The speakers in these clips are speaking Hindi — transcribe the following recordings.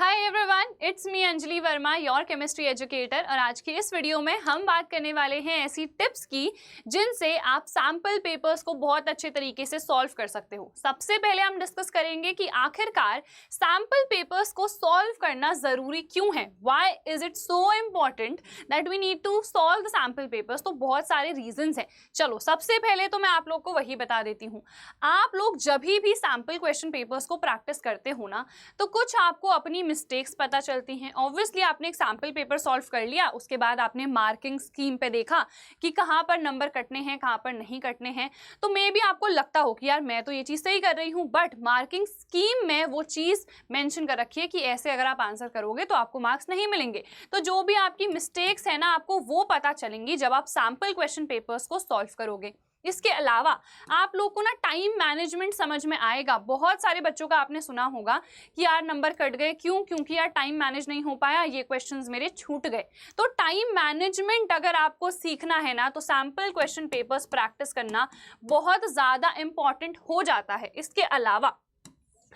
Hi everyone, it's me Anjali Verma, your chemistry educator. और आज की इस वीडियो में हम बात करने वाले हैं ऐसी टिप्स की जिनसे आप सैम्पल पेपर्स को बहुत अच्छे तरीके से सॉल्व कर सकते हो। सबसे पहले हम डिस्कस करेंगे कि आखिरकार सैम्पल पेपर्स को सॉल्व करना जरूरी क्यों है। Why is it so important that we need to solve the sample papers. तो बहुत सारे रीजंस हैं। चलो सबसे पहले तो मैं आप लोग को वही बता देती हूँ। आप लोग जब भी सैम्पल क्वेश्चन पेपर्स को प्रैक्टिस करते हो ना, तो कुछ आपको अपनी मिस्टेक्स पता चलती हैं। ऑब्वियसली आपने एक सैम्पल पेपर सॉल्व कर लिया, उसके बाद आपने मार्किंग स्कीम पे देखा कि कहाँ पर नंबर कटने हैं, कहाँ पर नहीं कटने हैं। तो मे भी आपको लगता हो कि यार मैं तो ये चीज़ सही कर रही हूँ, बट मार्किंग स्कीम में वो चीज़ मेंशन कर रखी है कि ऐसे अगर आप आंसर करोगे तो आपको मार्क्स नहीं मिलेंगे। तो जो भी आपकी मिस्टेक्स है ना, आपको वो पता चलेंगी जब आप सैम्पल क्वेश्चन पेपर्स को सॉल्व करोगे। इसके अलावा आप लोग को ना टाइम मैनेजमेंट समझ में आएगा। बहुत सारे बच्चों का आपने सुना होगा कि यार नंबर कट गए, क्योंकि यार टाइम मैनेज नहीं हो पाया, ये क्वेश्चंस मेरे छूट गए। तो टाइम मैनेजमेंट अगर आपको सीखना है ना, तो सैम्पल क्वेश्चन पेपर्स प्रैक्टिस करना बहुत ज़्यादा इंपॉर्टेंट हो जाता है। इसके अलावा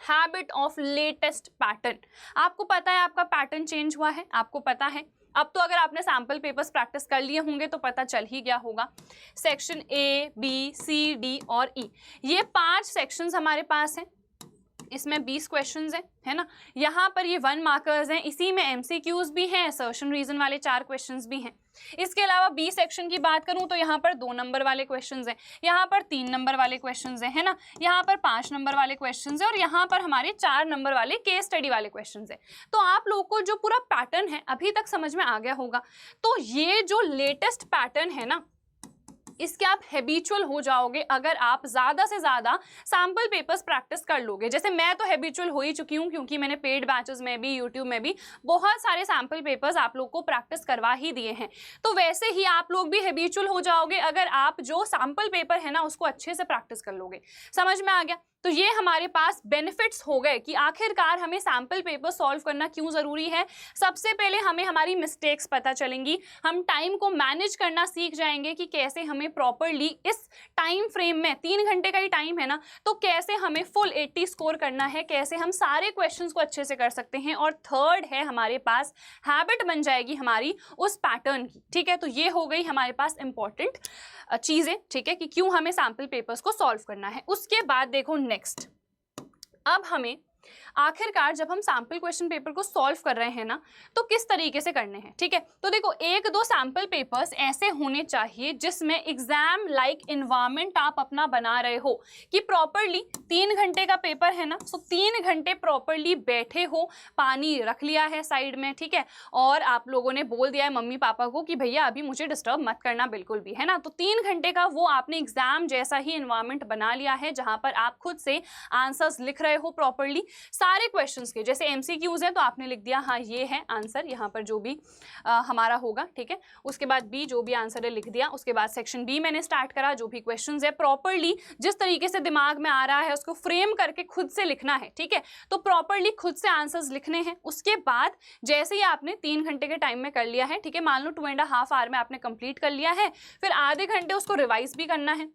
हैबिट ऑफ लेटेस्ट पैटर्न, आपको पता है आपका पैटर्न चेंज हुआ है, आपको पता है। अब तो अगर आपने सैम्पल पेपर्स प्रैक्टिस कर लिए होंगे तो पता चल ही गया होगा। Section A, B, C, D और ई, ये 5 सेक्शंस हमारे पास हैं। इसमें 20 क्वेश्चंस हैं, है ना। यहाँ पर ये 1 मार्कर्स हैं, इसी में एमसीक्यूज भी हैं, असर्शन रीजन वाले 4 क्वेश्चंस भी हैं। इसके अलावा बी सेक्शन की बात करूं तो यहाँ पर 2 नंबर वाले क्वेश्चंस हैं, यहाँ पर 3 नंबर वाले क्वेश्चंस हैं, है ना। यहाँ पर 5 नंबर वाले क्वेश्चंस हैं और यहाँ पर हमारे 4 नंबर वाले केस स्टडी वाले क्वेश्चंस हैं। तो आप लोगों को जो पूरा पैटर्न है अभी तक समझ में आ गया होगा। तो ये जो लेटेस्ट पैटर्न है ना, इसके आप हैबिचुअल हो जाओगे अगर आप ज़्यादा से ज़्यादा सैम्पल पेपर्स प्रैक्टिस कर लोगे। जैसे मैं तो हैबिचुअल हो ही चुकी हूँ, क्योंकि मैंने पेड बैचेस में भी, यूट्यूब में भी बहुत सारे सैम्पल पेपर्स आप लोग को प्रैक्टिस करवा ही दिए हैं। तो वैसे ही आप लोग भी हैबिचुअल हो जाओगे अगर आप जो सैम्पल पेपर है ना उसको अच्छे से प्रैक्टिस कर लोगे। समझ में आ गया। तो ये हमारे पास बेनिफिट्स हो गए कि आखिरकार हमें सैम्पल पेपर सॉल्व करना क्यों ज़रूरी है। सबसे पहले हमें हमारी मिस्टेक्स पता चलेंगी, हम टाइम को मैनेज करना सीख जाएंगे कि कैसे हमें प्रॉपरली इस टाइम फ्रेम में, 3 घंटे का ही टाइम है ना, तो कैसे हमें फुल 80 स्कोर करना है, कैसे हम सारे क्वेश्चंस को अच्छे से कर सकते हैं। और थर्ड है, हमारे पास हैबिट बन जाएगी हमारी उस पैटर्न की। ठीक है, तो ये हो गई हमारे पास इंपॉर्टेंट चीज़ें, ठीक है, कि क्यों हमें सैम्पल पेपर्स को सॉल्व करना है। उसके बाद देखो नेक्स्ट, अब हमें आखिरकार जब हम सैम्पल क्वेश्चन पेपर को सॉल्व कर रहे हैं ना, तो किस तरीके से करने हैं। ठीक है, तो देखो 1-2 सैम्पल पेपर्स ऐसे होने चाहिए जिसमें एग्जाम लाइक इन्वायरमेंट आप अपना बना रहे हो कि प्रॉपरली 3 घंटे का पेपर है ना, तो 3 घंटे प्रॉपरली बैठे हो, पानी रख लिया है साइड में, ठीक है, और आप लोगों ने बोल दिया है मम्मी पापा को कि भैया अभी मुझे डिस्टर्ब मत करना बिल्कुल भी, है ना। तो 3 घंटे का वो आपने एग्जाम जैसा ही इन्वायरमेंट बना लिया है जहां पर आप खुद से आंसर्स लिख रहे हो प्रॉपरली सारे क्वेश्चंस के। जैसे एमसीक्यूज हैं तो आपने लिख दिया हाँ ये है आंसर, यहाँ पर जो भी हमारा होगा, ठीक है। उसके बाद बी, जो भी आंसर है लिख दिया। उसके बाद सेक्शन बी मैंने स्टार्ट करा, जो भी क्वेश्चंस है प्रॉपरली जिस तरीके से दिमाग में आ रहा है उसको फ्रेम करके खुद से लिखना है, ठीक है। तो प्रॉपरली खुद से आंसर्स लिखने हैं। उसके बाद जैसे ही आपने 3 घंटे के टाइम में कर लिया है, ठीक है, मान लो 2.5 आवर में आपने कंप्लीट कर लिया है, फिर आधे घंटे उसको रिवाइज भी करना है,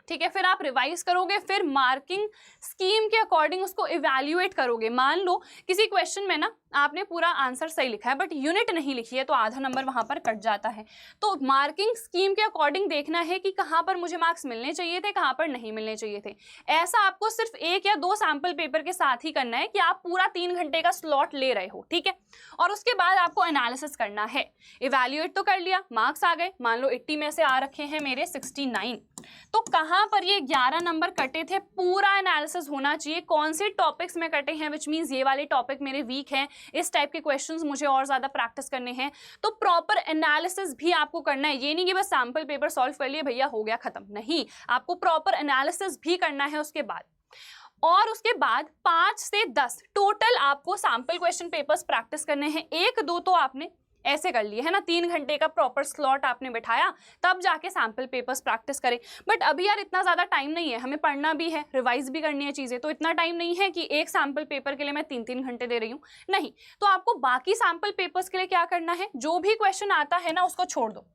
ठीक है। फिर आप रिवाइज करोगे, फिर मार्किंग स्कीम के अकॉर्डिंग उसको इवैल्यूएट करोगे। मान लो किसी क्वेश्चन में ना आपने पूरा आंसर सही लिखा है बट यूनिट नहीं लिखी है, तो आधा नंबर वहां पर कट जाता है। तो मार्किंग स्कीम के अकॉर्डिंग देखना है कि कहाँ पर मुझे मार्क्स मिलने चाहिए थे, कहाँ पर नहीं मिलने चाहिए थे। ऐसा आपको सिर्फ 1 या 2 सैम्पल पेपर के साथ ही करना है कि आप पूरा 3 घंटे का स्लॉट ले रहे हो, ठीक है। और उसके बाद आपको एनालिसिस करना है। इवैल्यूएट तो कर लिया, मार्क्स आ गए, मान लो 80 में से आ रखे हैं मेरे 69, तो कहाँ पर ये 11 नंबर कटे थे, पूरा एनालिसिस होना चाहिए। कौन से टॉपिक्स में कटे हैं, विच मीन्स ये वाले टॉपिक मेरे वीक हैं, इस टाइप के क्वेश्चंस मुझे और ज्यादा प्रैक्टिस करने हैं। तो प्रॉपर एनालिसिस भी आपको करना है। ये नहीं कि बस सैम्पल पेपर सॉल्व कर लिए भैया हो गया खत्म, नहीं, आपको प्रॉपर एनालिसिस भी करना है उसके बाद। और उसके बाद 5 से 10 टोटल आपको सैम्पल क्वेश्चन पेपर्स प्रैक्टिस करने हैं। 1-2 तो आपने ऐसे कर लिए है ना, 3 घंटे का प्रॉपर स्लॉट आपने बिठाया, तब जाके सैम्पल पेपर्स प्रैक्टिस करें। बट अभी यार इतना ज़्यादा टाइम नहीं है, हमें पढ़ना भी है, रिवाइज भी करनी है चीज़ें, तो इतना टाइम नहीं है कि एक सैम्पल पेपर के लिए मैं 3-3 घंटे दे रही हूँ, नहीं। तो आपको बाकी सैम्पल पेपर्स के लिए क्या करना है, जो भी क्वेश्चन आता है ना उसको छोड़ दो,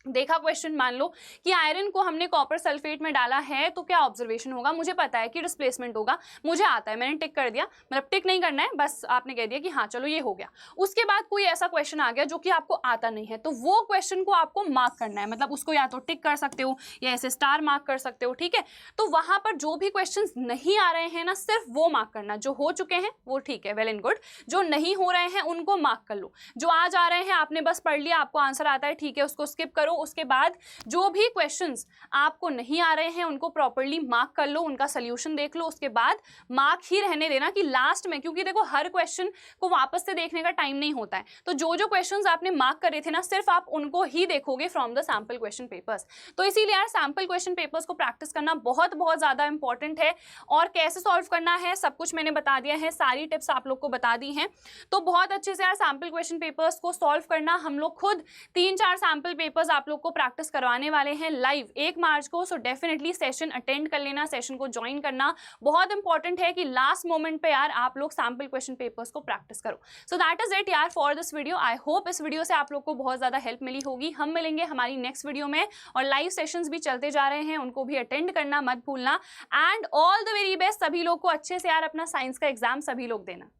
देखा क्वेश्चन, मान लो कि आयरन को हमने कॉपर सल्फेट में डाला है तो क्या ऑब्जर्वेशन होगा, मुझे पता है कि डिस्प्लेसमेंट होगा, मुझे आता है, मैंने टिक कर दिया, मतलब टिक नहीं करना है, बस आपने कह दिया कि हाँ चलो ये हो गया। उसके बाद कोई ऐसा क्वेश्चन आ गया जो कि आपको आता नहीं है, तो वो क्वेश्चन को आपको मार्क करना है, मतलब उसको या तो टिक कर सकते हो या ऐसे स्टार मार्क कर सकते हो, ठीक है। तो वहां पर जो भी क्वेश्चन नहीं आ रहे हैं ना, सिर्फ वो मार्क करना, जो हो चुके हैं वो ठीक है, वेल एंड गुड, जो नहीं हो रहे हैं उनको मार्क कर लो, जो आ जा रहे हैं आपने बस पढ़ लिया, आपको आंसर आता है, ठीक है, उसको स्किप करो। उसके बाद जो भी क्वेश्चंस आपको नहीं आ रहे हैं उनको प्रॉपर्ली मार्क कर लो, उनका सोल्यूशन देख लो, उसके बाद मार्क ही रहने देना कि लास्ट में, क्योंकि देखो हर क्वेश्चन को वापस से देखने का टाइम नहीं होता है, तो जो जो क्वेश्चंस आपने मार्क करे थे ना, सिर्फ आप उनको ही देखोगे from the sample question papers. तो इसीलिए यार सैंपल क्वेश्चन पेपर्स को प्रैक्टिस करना बहुत बहुत ज्यादा इंपॉर्टेंट है, और कैसे सॉल्व करना है सब कुछ मैंने बता दिया है, सारी टिप्स आप लोग को बता दी हैं। तो बहुत अच्छे से यार सैंपल क्वेश्चन पेपर्स को सॉल्व करना, हम लोग खुद 3-4 सैंपल पेपर्स आप लोग को प्रैक्टिस करवाने वाले हैं लाइव 1 मार्च को। सो डेफिनेटली सेशन अटेंड कर लेना, सेशन को ज्वाइन करना बहुत इंपॉर्टेंट है कि लास्ट मोमेंट पे यार आप लोग सैंपल क्वेश्चन पेपर्स को प्रैक्टिस करो। सो दैट इज इट यार for this video. I hope इस वीडियो से आप लोग को बहुत ज्यादा हेल्प मिली होगी। हम मिलेंगे हमारी नेक्स्ट वीडियो में, और लाइव सेशंस भी चलते जा रहे हैं, उनको भी अटेंड करना मत भूलना। And all the very best सभी लोग को, अच्छे से यार अपना साइंस का एग्जाम सभी लोग देना।